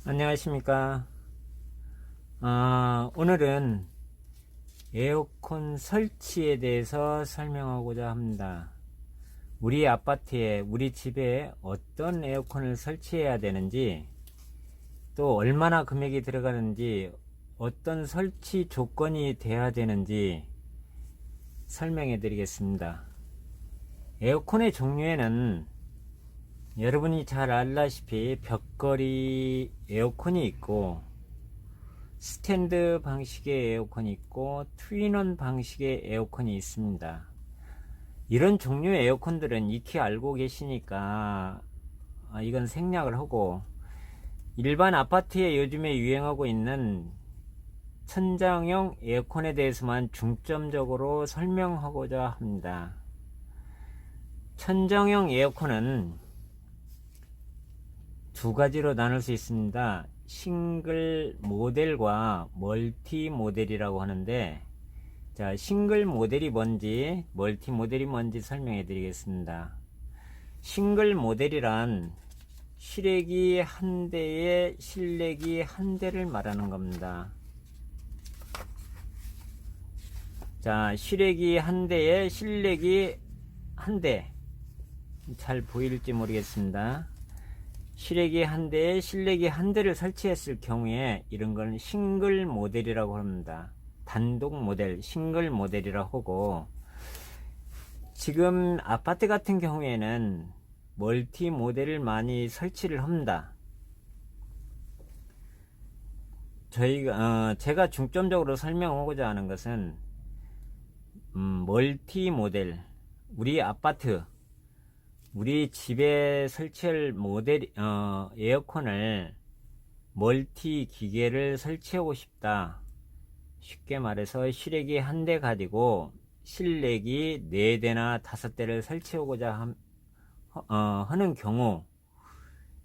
안녕하십니까. 오늘은 에어컨 설치에 대해서 설명하고자 합니다. 우리 아파트에, 우리 집에 어떤 에어컨을 설치해야 되는지, 또 얼마나 금액이 들어가는지, 어떤 설치 조건이 돼야 되는지 설명해 드리겠습니다. 에어컨의 종류에는 여러분이 잘 알다시피 벽걸이 에어컨이 있고, 스탠드 방식의 에어컨이 있고, 트윈원 방식의 에어컨이 있습니다. 이런 종류의 에어컨들은 익히 알고 계시니까 이건 생략을 하고, 일반 아파트에 요즘에 유행하고 있는 천장형 에어컨에 대해서만 중점적으로 설명하고자 합니다. 천장형 에어컨은 두 가지로 나눌 수 있습니다. 싱글 모델과 멀티 모델이라고 하는데, 자, 싱글 모델이 뭔지, 멀티 모델이 뭔지 설명해 드리겠습니다. 싱글 모델이란 실외기 한 대에 실내기 한 대를 말하는 겁니다. 자, 실외기 한 대에 실내기 한 대. 잘 보일지 모르겠습니다. 실외기 한 대에 실내기 한 대를 설치했을 경우에 이런 건 싱글 모델이라고 합니다. 단독 모델, 싱글 모델이라고 하고, 지금 아파트 같은 경우에는 멀티 모델을 많이 설치를 합니다. 제가 중점적으로 설명하고자 하는 것은 멀티 모델, 우리 아파트, 우리 집에 설치할 모델 에어컨을 멀티 기계를 설치하고 싶다. 쉽게 말해서 실외기 한 대 가지고 실내기 4대나 5대를 설치하고자 하는 경우,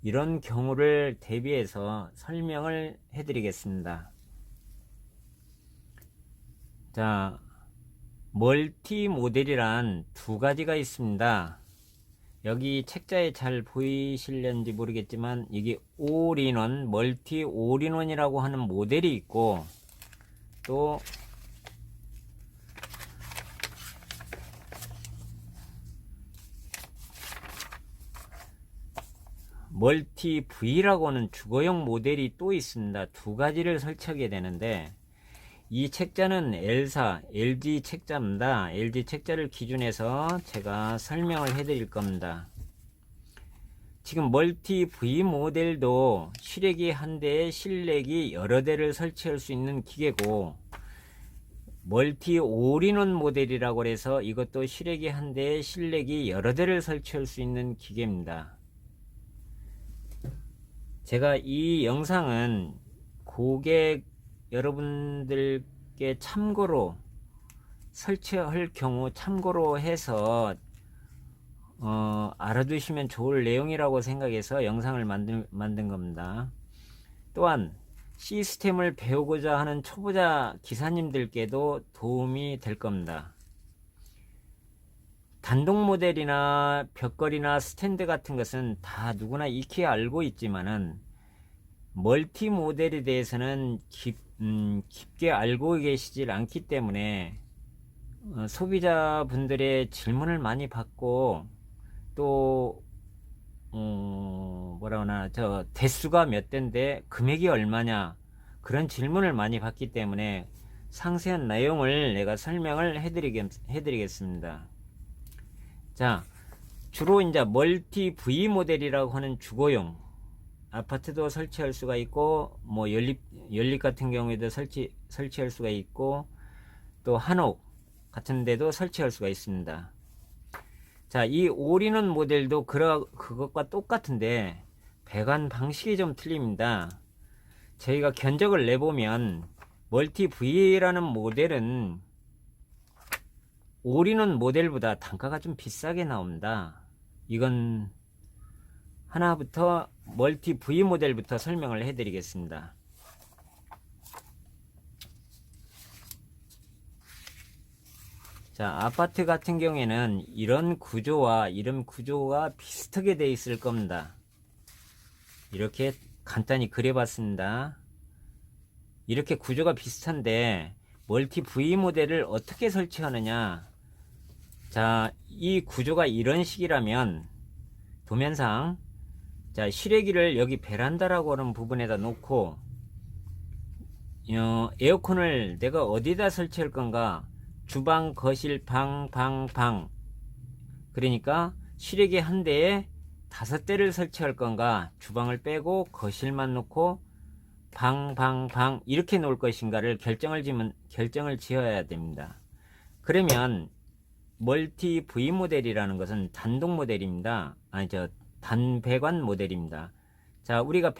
이런 경우를 대비해서 설명을 해 드리겠습니다. 자, 멀티 모델이란 두 가지가 있습니다. 여기 책자에 잘 보이실는지 모르겠지만, 이게 올인원, 멀티 올인원이라고 하는 모델이 있고, 또 멀티 V라고 하는 주거용 모델이 또 있습니다. 두 가지를 설치하게 되는데, 이 책자는 L사, LG 책자입니다. LG 책자를 기준해서 제가 설명을 해 드릴 겁니다. 지금 멀티 V 모델도 실외기 한 대에 실내기 여러 대를 설치할 수 있는 기계고, 멀티 올인원 모델이라고 해서 이것도 실외기 한 대에 실내기 여러 대를 설치할 수 있는 기계입니다. 제가 이 영상은 고객 여러분들께 참고로, 설치할 경우 참고로 해서 알아두시면 좋을 내용이라고 생각해서 영상을 만든 겁니다. 또한 시스템을 배우고자 하는 초보자 기사님들께도 도움이 될 겁니다. 단독 모델이나 벽걸이나 스탠드 같은 것은 다 누구나 익히 알고 있지만은, 멀티 모델에 대해서는 깊게 알고 계시질 않기 때문에 소비자분들의 질문을 많이 받고, 또 저 대수가 몇 대인데 금액이 얼마냐, 그런 질문을 많이 받기 때문에 상세한 내용을 내가 설명을 해드리겠습니다. 자, 주로 이제 멀티 V 모델이라고 하는 주거용, 아파트도 설치할 수가 있고, 뭐 연립 같은 경우에도 설치할 수가 있고, 또 한옥 같은 데도 설치할 수가 있습니다. 자, 이 올인원 모델도 그것과 똑같은데 배관 방식이 좀 틀립니다. 저희가 견적을 내보면 멀티 V라는 모델은 올인원 모델보다 단가가 좀 비싸게 나옵니다. 이건 하나부터 멀티 V 모델부터 설명을 해 드리겠습니다. 자, 아파트 같은 경우에는 이런 구조와 이름 구조가 비슷하게 되어 있을 겁니다. 이렇게 간단히 그려봤습니다. 이렇게 구조가 비슷한데 멀티 V 모델을 어떻게 설치하느냐. 자, 이 구조가 이런 식이라면 도면상 자, 실외기를 여기 베란다라고 하는 부분에다 놓고 에어컨을 내가 어디다 설치할 건가? 주방, 거실, 방. 그러니까 실외기 한 대에 5대를 설치할 건가? 주방을 빼고 거실만 놓고 방 이렇게 놓을 것인가를 결정을 지어야 됩니다. 그러면 멀티 V 모델이라는 것은 단독 모델입니다. 단배관 모델입니다. 자, 우리가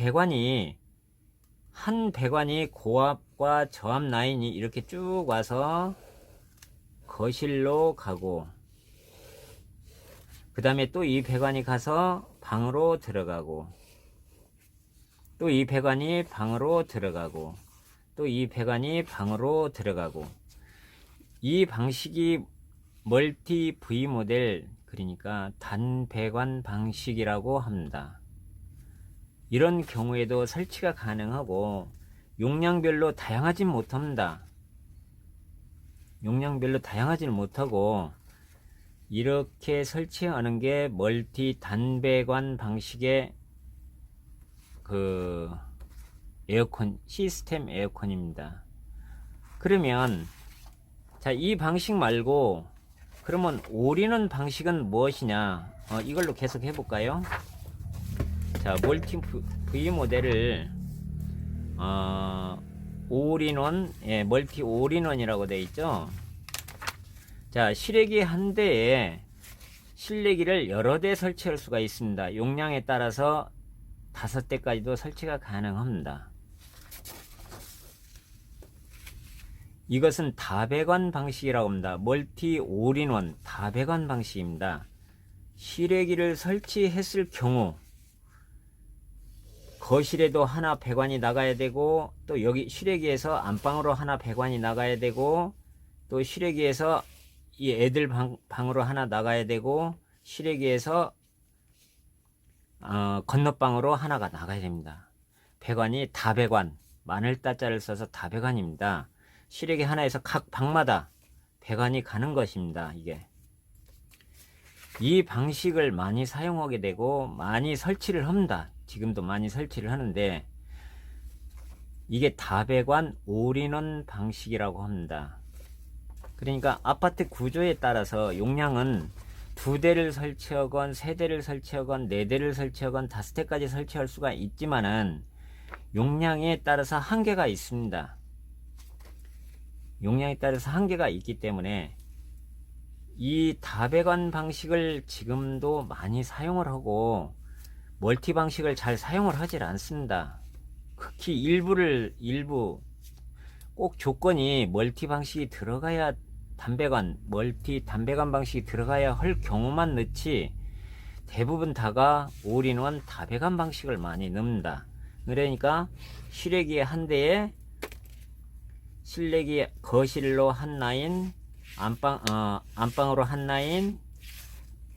한 배관이 고압과 저압 라인이 이렇게 쭉 와서 거실로 가고, 그 다음에 또 이 배관이 가서 방으로 들어가고, 또 이 배관이 방으로 들어가고, 또 이 배관이 방으로 들어가고, 이 방식이 멀티 V 모델, 그러니까 단배관 방식이라고 합니다. 이런 경우에도 설치가 가능하고 용량별로 다양하진 못합니다. 용량별로 다양하지는 못하고 이렇게 설치하는 게 멀티 단배관 방식의 그 에어컨 시스템 에어컨입니다. 그러면 자, 이 방식 말고 그러면 올인원 방식은 무엇이냐? 이걸로 계속 해볼까요? 자, 멀티 V 모델을 올인원, 멀티 올인원이라고 되어 있죠. 자, 실외기 한 대에 실내기를 여러 대 설치할 수가 있습니다. 용량에 따라서 5대까지도 설치가 가능합니다. 이것은 다배관 방식이라고 합니다. 멀티 올인원 다배관 방식입니다. 실외기를 설치했을 경우 거실에도 하나 배관이 나가야 되고, 또 여기 실외기에서 안방으로 하나 배관이 나가야 되고, 또 실외기에서 이 애들 방으로 하나 나가야 되고, 실외기에서 건너방으로 하나가 나가야 됩니다. 배관이 다배관, 마늘따자를 써서 다배관입니다. 실외기 하나에서 각 방마다 배관이 가는 것입니다. 이 방식을 많이 사용하게 되고 많이 설치를 합니다. 지금도 많이 설치를 하는데 이게 다배관 올인원 방식이라고 합니다. 그러니까 아파트 구조에 따라서 용량은 2대를 설치하건 3대를 설치하건 4대를 설치하건 5대까지 설치할 수가 있지만은 용량에 따라서 한계가 있습니다. 용량에 따라서 한계가 있기 때문에 이 다배관 방식을 지금도 많이 사용을 하고 멀티 방식을 잘 사용을 하질 않습니다. 극히 일부 꼭 조건이 멀티 방식이 들어가야 멀티 단배관 방식이 들어가야 할 경우만 넣지 대부분 다가 올인원 다배관 방식을 많이 넣습니다. 그러니까 실외기 한 대에 실내기 거실로 한 라인, 안방으로 한 라인,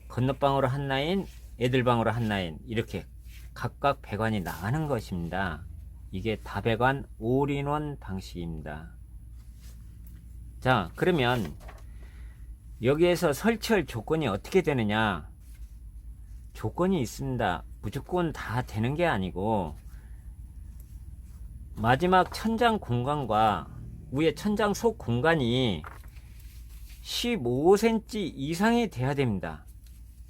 건너방으로 한 라인, 애들방으로 한 라인, 이렇게 각각 배관이 나가는 것입니다. 이게 다배관 올인원 방식입니다. 자, 그러면 여기에서 설치할 조건이 어떻게 되느냐? 조건이 있습니다. 무조건 다 되는 게 아니고 마지막 천장 공간과 위에 천장 속 공간이 15cm 이상이 돼야 됩니다.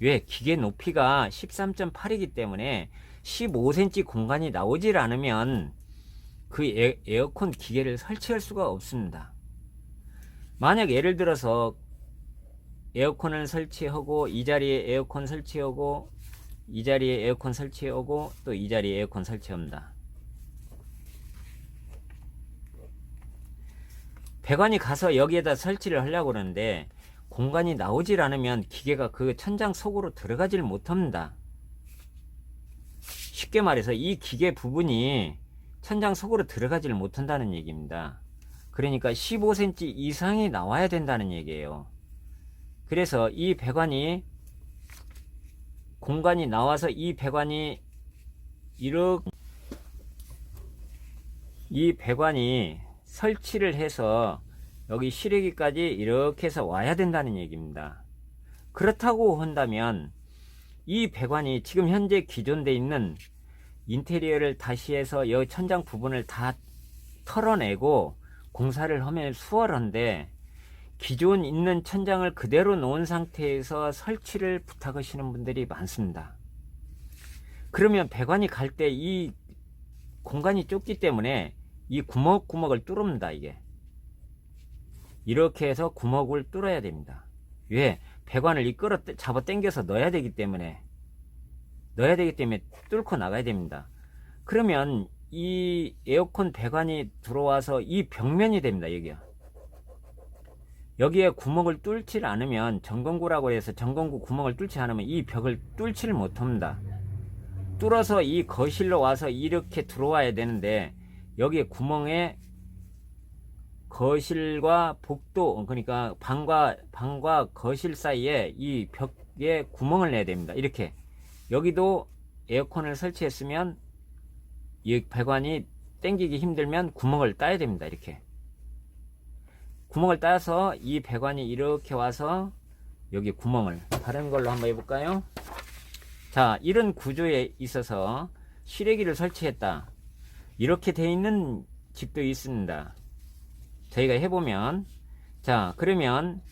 왜? 기계 높이가 13.8이기 때문에 15cm 공간이 나오질 않으면 그 에어컨 기계를 설치할 수가 없습니다. 만약 예를 들어서 에어컨을 설치하고 이 자리에 에어컨 설치하고 이 자리에 에어컨 설치하고 또 이 자리에 에어컨 설치합니다. 배관이 가서 여기에다 설치를 하려고 그러는데 공간이 나오질 않으면 기계가 그 천장 속으로 들어가질 못합니다. 쉽게 말해서 이 기계 부분이 천장 속으로 들어가질 못한다는 얘기입니다. 그러니까 15cm 이상이 나와야 된다는 얘기예요. 그래서 이 배관이 공간이 나와서 이 배관이 이렇게 이 배관이 설치를 해서 여기 실외기까지 이렇게 해서 와야 된다는 얘기입니다. 그렇다고 한다면 이 배관이 지금 현재 기존돼 있는 인테리어를 다시 해서 여기 천장 부분을 다 털어내고 공사를 하면 수월한데, 기존 있는 천장을 그대로 놓은 상태에서 설치를 부탁하시는 분들이 많습니다. 그러면 배관이 갈 때 이 공간이 좁기 때문에 이 구멍을 뚫습니다. 이게 이렇게 해서 구멍을 뚫어야 됩니다. 왜? 배관을 이끌어 잡아 당겨서 넣어야 되기 때문에 뚫고 나가야 됩니다. 그러면 이 에어컨 배관이 들어와서 이 벽면이 됩니다. 여기에 구멍을 뚫지 않으면, 전건구라고 해서 전건구 구멍을 뚫지 않으면 이 벽을 뚫지를 못합니다. 뚫어서 이 거실로 와서 이렇게 들어와야 되는데, 여기에 구멍에 거실과 복도, 그러니까 방과 거실 사이에 이 벽에 구멍을 내야 됩니다. 이렇게 여기도 에어컨을 설치했으면 이 배관이 당기기 힘들면 구멍을 따야 됩니다. 이렇게 구멍을 따서 이 배관이 이렇게 와서 여기 구멍을, 다른 걸로 한번 해볼까요? 자, 이런 구조에 있어서 실외기를 설치했다, 이렇게 돼 있는 집도 있습니다. 저희가 해보면, 자, 그러면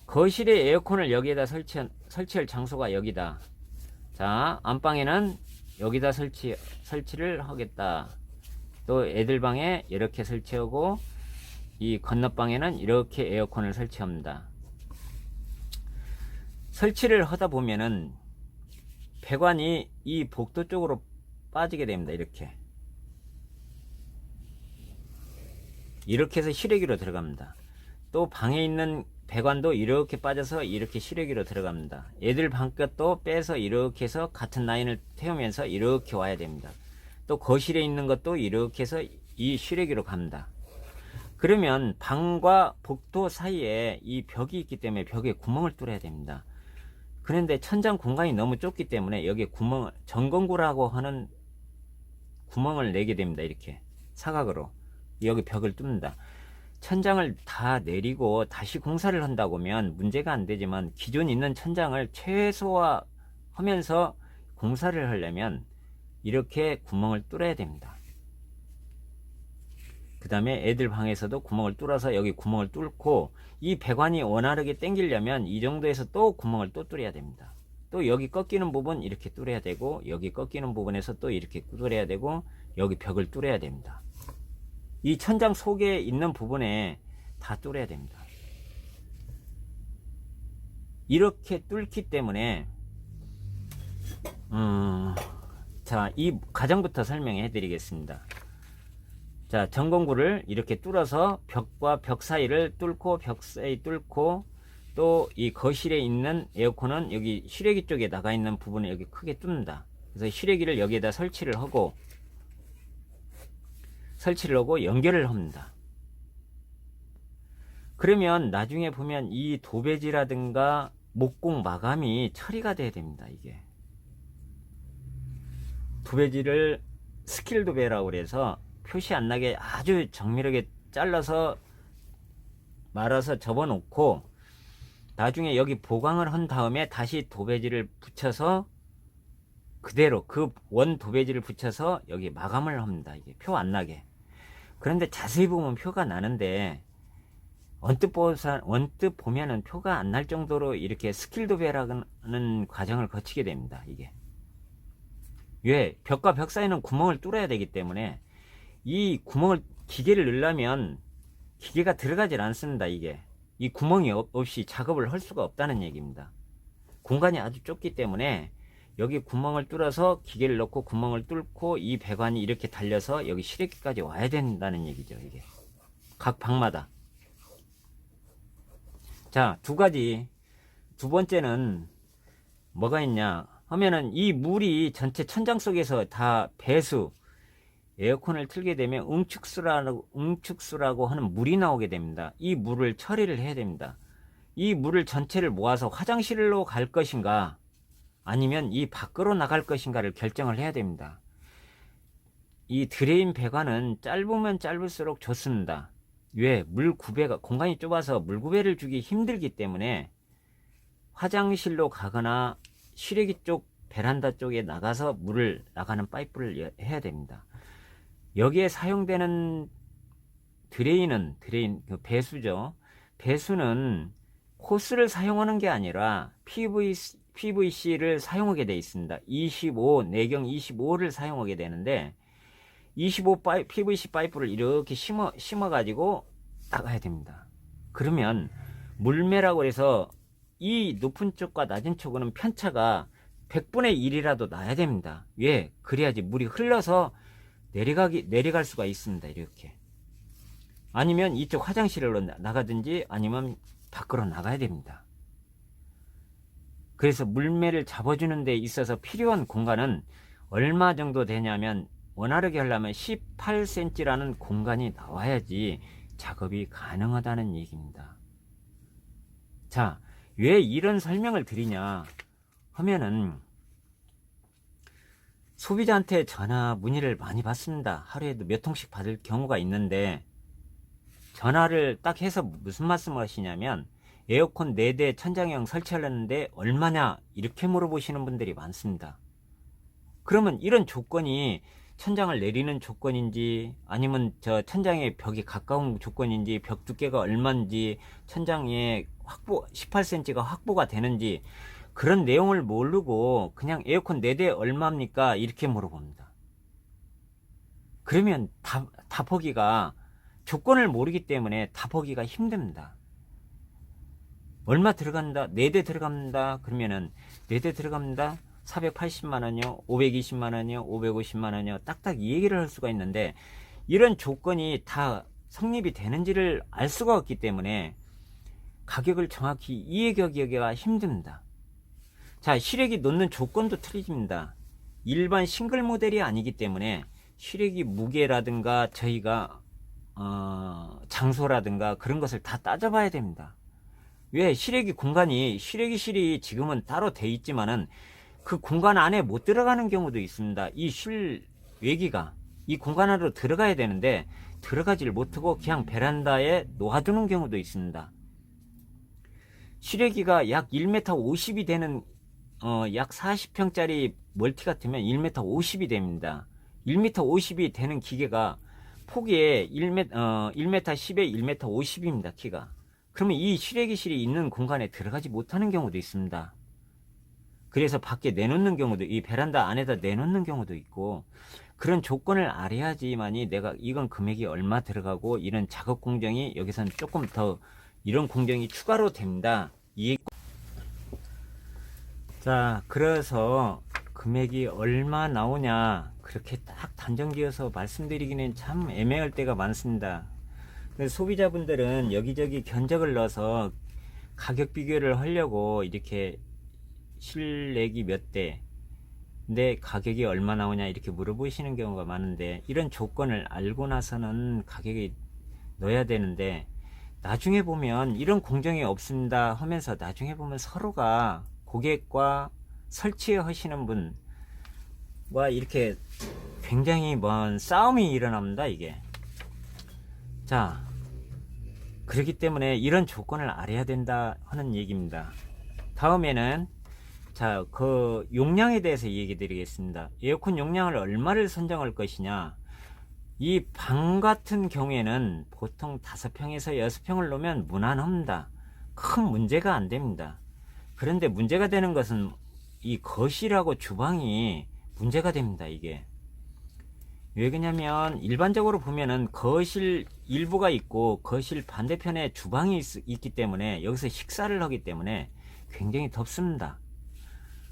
거실에 에어컨을 여기에다 설치할 장소가 여기다. 자, 안방에는 여기다 설치를 하겠다. 또 애들 방에 이렇게 설치하고, 이 건너방에는 이렇게 에어컨을 설치합니다. 설치를 하다 보면은 배관이 이 복도 쪽으로 빠지게 됩니다. 이렇게 해서 실외기로 들어갑니다. 또 방에 있는 배관도 이렇게 빠져서 이렇게 실외기로 들어갑니다. 애들 방 것도 빼서 이렇게 해서 같은 라인을 태우면서 이렇게 와야 됩니다. 또 거실에 있는 것도 이렇게 해서 이 실외기로 갑니다. 그러면 방과 복도 사이에 이 벽이 있기 때문에 벽에 구멍을 뚫어야 됩니다. 그런데 천장 공간이 너무 좁기 때문에 여기에 전건구라고 하는 구멍을 내게 됩니다. 이렇게 사각으로 여기 벽을 뚫는다. 천장을 다 내리고 다시 공사를 한다고 하면 문제가 안 되지만, 기존 있는 천장을 최소화하면서 공사를 하려면 이렇게 구멍을 뚫어야 됩니다. 그 다음에 애들 방에서도 구멍을 뚫어서 여기 구멍을 뚫고, 이 배관이 원활하게 당기려면 이 정도에서 또 구멍을 또 뚫어야 됩니다. 또 여기 꺾이는 부분 이렇게 뚫어야 되고, 여기 꺾이는 부분에서 또 이렇게 뚫어야 되고, 여기 벽을 뚫어야 됩니다. 이 천장 속에 있는 부분에 다 뚫어야 됩니다. 이렇게 뚫기 때문에 자, 이 과정부터 설명해 드리겠습니다. 자, 전건구를 이렇게 뚫어서 벽과 벽 사이를 뚫고, 벽 사이 뚫고, 또 이 거실에 있는 에어컨은 여기 실외기 쪽에 나가 있는 부분을 여기 크게 뚫는다. 그래서 실외기를 여기에다 설치를 하고 연결을 합니다. 그러면 나중에 보면 이 도배지라든가 목공 마감이 처리가 돼야 됩니다. 이게 도배지를 스킬 도배라고 그래서 표시 안 나게 아주 정밀하게 잘라서 말아서 접어 놓고, 나중에 여기 보강을 한 다음에 다시 도배지를 붙여서 그대로 그 원 도배지를 붙여서 여기 마감을 합니다. 이게 표 안 나게. 그런데 자세히 보면 표가 나는데, 언뜻 보면은 표가 안 날 정도로 이렇게 스킬 도배라는 과정을 거치게 됩니다. 이게 왜? 벽과 벽 사이는 구멍을 뚫어야 되기 때문에 이 구멍을, 기계를 넣으려면 기계가 들어가질 않습니다. 이게 이 구멍이 없이 작업을 할 수가 없다는 얘기입니다. 공간이 아주 좁기 때문에 여기 구멍을 뚫어서 기계를 넣고 구멍을 뚫고 이 배관이 이렇게 달려서 여기 실외기까지 와야 된다는 얘기죠. 이게 각 방마다. 자, 두 가지. 두 번째는 뭐가 있냐 하면은, 이 물이 전체 천장 속에서 다 배수, 에어컨을 틀게 되면 응축수라고 하는 물이 나오게 됩니다. 이 물을 처리를 해야 됩니다. 이 물을 전체를 모아서 화장실로 갈 것인가, 아니면 이 밖으로 나갈 것인가를 결정을 해야 됩니다. 이 드레인 배관은 짧으면 짧을수록 좋습니다. 왜? 물 구배가, 공간이 좁아서 물 구배를 주기 힘들기 때문에 화장실로 가거나 실외기 쪽 베란다 쪽에 나가서 물을 나가는 파이프를 해야 됩니다. 여기에 사용되는 드레인 그 배수죠. 배수는 호스를 사용하는 게 아니라 PVC를 사용하게 되어 있습니다. 25, 내경 25를 사용하게 되는데 25 PVC 파이프를 이렇게 심어 가지고 나가야 됩니다. 그러면 물매라고 해서 이 높은 쪽과 낮은 쪽은 편차가 100분의 1이라도 나야 됩니다. 왜? 그래야지 물이 흘러서 내려갈 수가 있습니다. 이렇게. 아니면 이쪽 화장실로 나가든지 아니면 밖으로 나가야 됩니다. 그래서 물매를 잡아주는 데 있어서 필요한 공간은 얼마 정도 되냐면 원활하게 하려면 18cm라는 공간이 나와야지 작업이 가능하다는 얘기입니다. 자, 왜 이런 설명을 드리냐 하면은 소비자한테 전화 문의를 많이 받습니다. 하루에도 몇 통씩 받을 경우가 있는데 전화를 딱 해서 무슨 말씀을 하시냐면 에어컨 4대 천장형 설치하려는데 얼마냐 이렇게 물어보시는 분들이 많습니다. 그러면 이런 조건이 천장을 내리는 조건인지 아니면 저 천장의 벽이 가까운 조건인지 벽 두께가 얼마인지 천장에 18cm가 확보가 되는지 그런 내용을 모르고 그냥 에어컨 4대 얼마입니까 이렇게 물어봅니다. 그러면 답하기가 조건을 모르기 때문에 답하기가 힘듭니다. 얼마 들어간다? 4대 들어갑니다. 그러면은 4대 들어갑니다. 480만원이요, 520만원이요, 550만원이요, 딱딱 이 얘기를 할 수가 있는데 이런 조건이 다 성립이 되는지를 알 수가 없기 때문에 가격을 정확히 이해하기가 힘듭니다. 자, 실외기 놓는 조건도 틀립니다. 일반 싱글 모델이 아니기 때문에 실외기 무게라든가 저희가 장소라든가 그런 것을 다 따져봐야 됩니다. 왜? 실외기 공간이 실외기실이 지금은 따로 돼 있지만은 그 공간 안에 못 들어가는 경우도 있습니다. 이 실외기가 이 공간 안으로 들어가야 되는데 들어가지를 못하고 그냥 베란다에 놓아두는 경우도 있습니다. 실외기가 약 1m 50이 되는 약 40평짜리 멀티 같으면 1m 50이 됩니다. 1m 50이 되는 기계가 폭이 1m 10에 1m 50입니다. 키가. 그러면 이 실외기실이 있는 공간에 들어가지 못하는 경우도 있습니다. 그래서 밖에 내놓는 경우도, 이 베란다 안에다 내놓는 경우도 있고, 그런 조건을 알아야지만이 내가 이건 금액이 얼마 들어가고 이런 작업 공정이 여기서는 조금 더 이런 공정이 추가로 됩니다. 자, 그래서 금액이 얼마 나오냐 그렇게 딱 단정지어서 말씀드리기는 참 애매할 때가 많습니다. 소비자분들은 여기저기 견적을 넣어서 가격 비교를 하려고 이렇게 실내기 몇 대, 근데 가격이 얼마 나오냐 이렇게 물어보시는 경우가 많은데 이런 조건을 알고 나서는 가격이 넣어야 되는데 나중에 보면 이런 공정이 없습니다 하면서 나중에 보면 서로가 고객과 설치하시는 분과 이렇게 굉장히 먼 싸움이 일어납니다. 이게. 자, 그렇기 때문에 이런 조건을 알아야 된다 하는 얘기입니다. 다음에는 자, 그 용량에 대해서 얘기 드리겠습니다. 에어컨 용량을 얼마를 선정할 것이냐. 이 방 같은 경우에는 보통 5평에서 6평을 놓으면 무난합니다. 큰 문제가 안 됩니다. 그런데 문제가 되는 것은 이 거실하고 주방이 문제가 됩니다. 이게 왜 그러냐면 일반적으로 보면은 거실 일부가 있고 거실 반대편에 주방이 있기 때문에 여기서 식사를 하기 때문에 굉장히 덥습니다.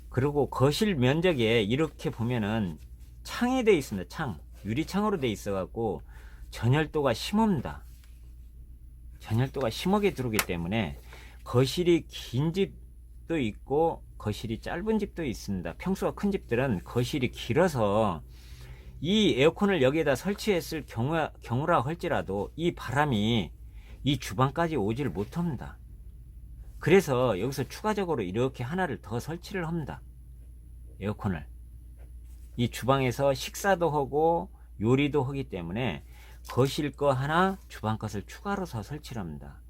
그리고 거실 면적에 이렇게 보면은 창이 되어 있습니다. 창, 유리창으로 되어 있어 갖고 전열도가 심합니다. 전열도가 심하게 들어오기 때문에 거실이 긴 집도 있고 거실이 짧은 집도 있습니다. 평수가 큰 집들은 거실이 길어서 이 에어컨을 여기에다 설치했을 경우라 할지라도 이 바람이 이 주방까지 오지를 못합니다. 그래서 여기서 추가적으로 이렇게 하나를 더 설치를 합니다. 에어컨을 이 주방에서 식사도 하고 요리도 하기 때문에 거실 거 하나, 주방 것을 추가로 더 설치를 합니다.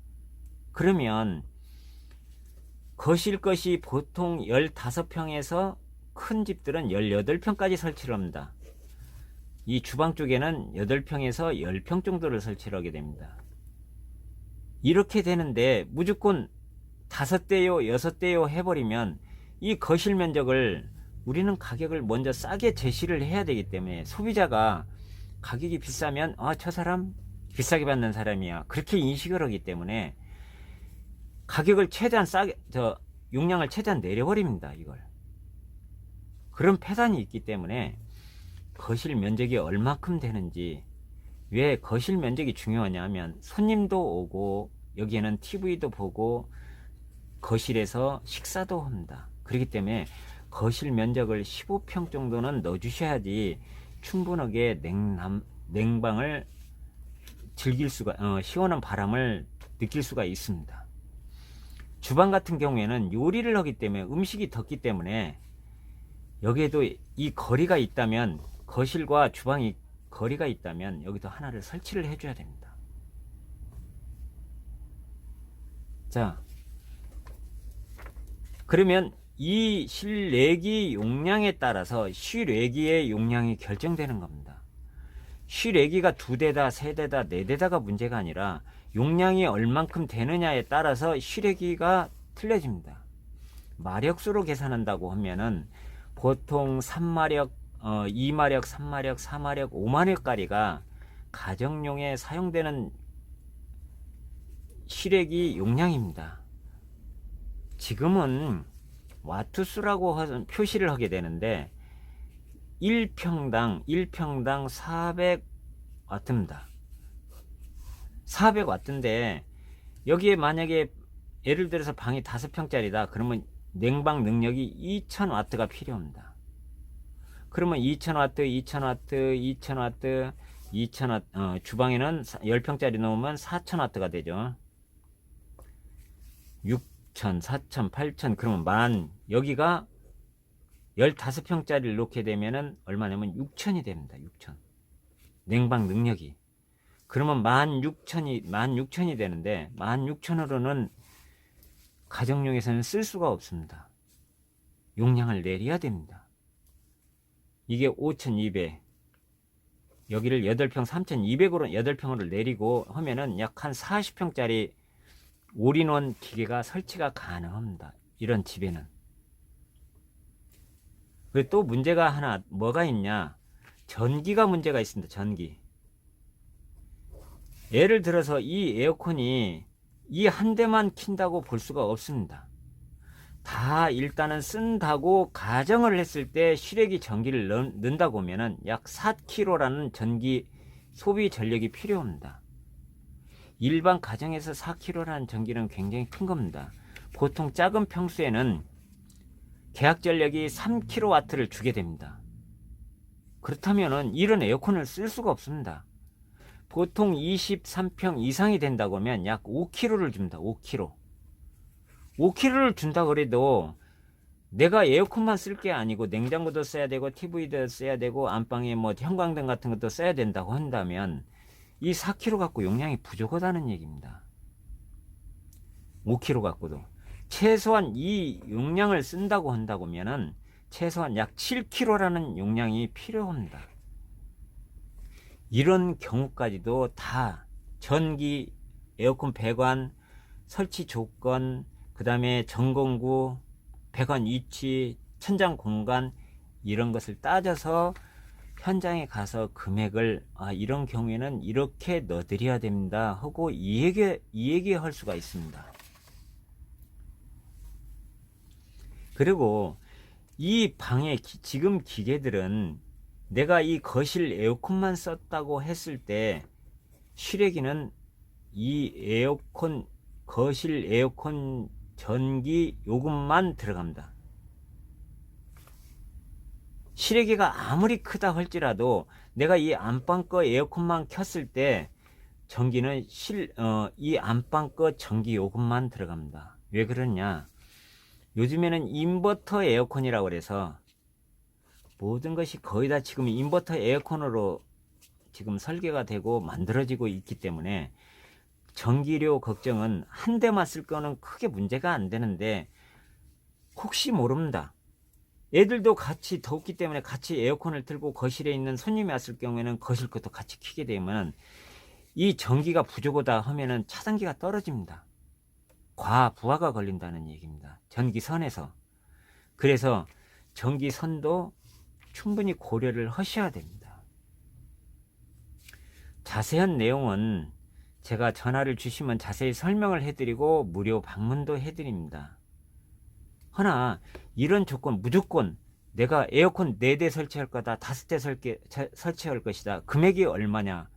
그러면 거실 것이 보통 15평에서 큰 집들은 18평까지 설치를 합니다. 이 주방 쪽에는 8평에서 10평 정도를 설치를 하게 됩니다. 이렇게 되는데 무조건 5대요 6대요 해버리면 이 거실 면적을 우리는 가격을 먼저 싸게 제시를 해야 되기 때문에 소비자가 가격이 비싸면 저 사람 비싸게 받는 사람이야 그렇게 인식을 하기 때문에 가격을 최대한 싸게 용량을 최대한 내려버립니다. 이걸 그런 패단이 있기 때문에 거실 면적이 얼마큼 되는지, 왜 거실 면적이 중요하냐 하면 손님도 오고 여기에는 TV도 보고 거실에서 식사도 합니다. 그렇기 때문에 거실 면적을 15평 정도는 넣어 주셔야지 충분하게 냉방을 즐길 수가 시원한 바람을 느낄 수가 있습니다. 주방 같은 경우에는 요리를 하기 때문에 음식이 덥기 때문에 여기에도 이 거리가 있다면, 거실과 주방이 거리가 있다면 여기도 하나를 설치를 해줘야 됩니다. 자, 그러면 이 실외기 용량에 따라서 실외기의 용량이 결정되는 겁니다. 실외기가 2대다 3대다 4대다가 문제가 아니라 용량이 얼만큼 되느냐에 따라서 실외기가 틀려집니다. 마력수로 계산한다고 하면은 보통 3마력, 2마력, 3마력, 4마력, 5마력까지가 가정용에 사용되는 실외기 용량입니다. 지금은 와트수라고 표시를 하게 되는데 1평당 400와트입니다. 400와트인데 여기에 만약에 예를 들어서 방이 5평짜리다 그러면 냉방 능력이 2000와트가 필요합니다. 그러면 2000와트, 2000와트, 2000와트, 주방에는 10평짜리 넣으면 4000와트가 되죠. 6000, 4000, 8000, 그러면 여기가 15평짜리를 놓게 되면은 얼마냐면 6000이 됩니다. 6000. 냉방 능력이. 그러면 16,000이 되는데 16,000으로는 가정용에서는 쓸 수가 없습니다. 용량을 내려야 됩니다. 이게 5200, 여기를 8평 3200으로 8평으로 내리고 하면은 약 한 40평짜리 올인원 기계가 설치가 가능합니다. 이런 집에는. 그리고 또 문제가 하나 뭐가 있냐, 전기가 문제가 있습니다. 전기. 예를 들어서 이 에어컨이 이 한 대만 킨다고 볼 수가 없습니다. 다 일단은 쓴다고 가정을 했을 때 실외기 전기를 넣는다고 하면은 약 4kg라는 전기 소비 전력이 필요합니다. 일반 가정에서 4kg라는 전기는 굉장히 큰 겁니다. 보통 작은 평수에는 계약 전력이 3kW를 주게 됩니다. 그렇다면은 이런 에어컨을 쓸 수가 없습니다. 보통 23평 이상이 된다고 하면 약 5kg를 줍니다. 5kg. 5kg를 준다 그래도 내가 에어컨만 쓸 게 아니고 냉장고도 써야 되고 TV도 써야 되고 안방에 뭐 형광등 같은 것도 써야 된다고 한다면 이 4kg 갖고 용량이 부족하다는 얘기입니다. 5kg 갖고도 최소한 이 용량을 쓴다고 한다고 하면은 최소한 약 7kg라는 용량이 필요합니다. 이런 경우까지도 다 전기, 에어컨 배관, 설치 조건, 그 다음에 전공구, 배관 위치, 천장 공간 이런 것을 따져서 현장에 가서 금액을 이런 경우에는 이렇게 넣어드려야 됩니다 하고 이 얘기할 수가 있습니다. 그리고 이 방의 지금 기계들은 내가 이 거실 에어컨만 썼다고 했을 때 실외기는 이 에어컨, 거실 에어컨 전기 요금만 들어갑니다. 실외기가 아무리 크다 할지라도 내가 이 안방 거 에어컨만 켰을 때 전기는 이 안방 거 전기 요금만 들어갑니다. 왜 그러냐? 요즘에는 인버터 에어컨이라고 그래서 모든 것이 거의 다 지금 인버터 에어컨으로 지금 설계가 되고 만들어지고 있기 때문에 전기료 걱정은 한 대만 쓸 거는 크게 문제가 안 되는데, 혹시 모릅니다. 애들도 같이 덥기 때문에 같이 에어컨을 틀고 거실에 있는 손님이 왔을 경우에는 거실 것도 같이 켜게 되면 이 전기가 부족하다 하면은 차단기가 떨어집니다. 과부하가 걸린다는 얘기입니다. 전기선에서. 그래서 전기선도 충분히 고려를 하셔야 됩니다. 자세한 내용은 제가 전화를 주시면 자세히 설명을 해드리고 무료 방문도 해드립니다. 허나 이런 조건, 무조건 내가 에어컨 4대 설치할 거다, 5대 설치할 것이다, 금액이 얼마냐,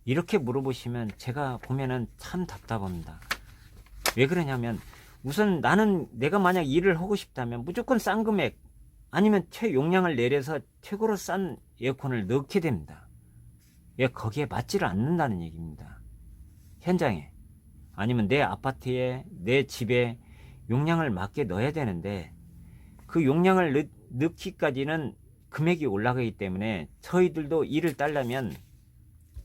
이렇게 물어보시면 제가 보면은 참 답답합니다. 왜 그러냐면, 우선 나는 내가 만약 일을 하고 싶다면 무조건 싼 금액 아니면 최용량을 내려서 최고로 싼 에어컨을 넣게 됩니다. 왜? 거기에 맞지를 않는다는 얘기입니다. 현장에, 아니면 내 아파트에, 내 집에 용량을 맞게 넣어야 되는데, 그 용량을 넣기까지는 금액이 올라가기 때문에 저희들도 일을 따려면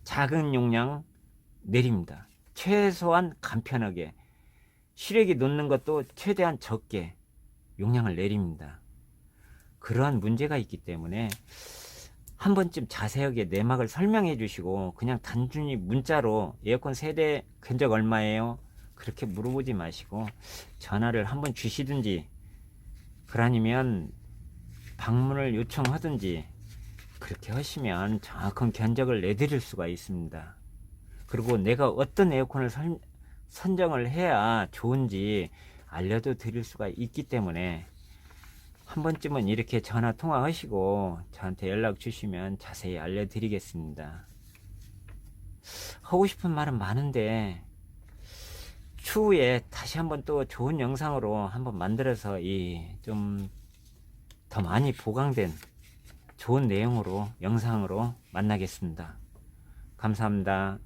작은 용량 내립니다. 최소한 간편하게, 실외기 놓는 것도 최대한 적게 용량을 내립니다. 그러한 문제가 있기 때문에 한 번쯤 자세하게 내막을 설명해 주시고, 그냥 단순히 문자로 에어컨 세대 견적 얼마예요? 그렇게 물어보지 마시고 전화를 한번 주시든지, 그러니면 방문을 요청하든지, 그렇게 하시면 정확한 견적을 내드릴 수가 있습니다. 그리고 내가 어떤 에어컨을 선정을 해야 좋은지 알려도 드릴 수가 있기 때문에 한 번쯤은 이렇게 전화 통화하시고 저한테 연락 주시면 자세히 알려드리겠습니다. 하고 싶은 말은 많은데 추후에 다시 한번 또 좋은 영상으로 한번 만들어서 좀 더 많이 보강된 좋은 내용으로, 영상으로 만나겠습니다. 감사합니다.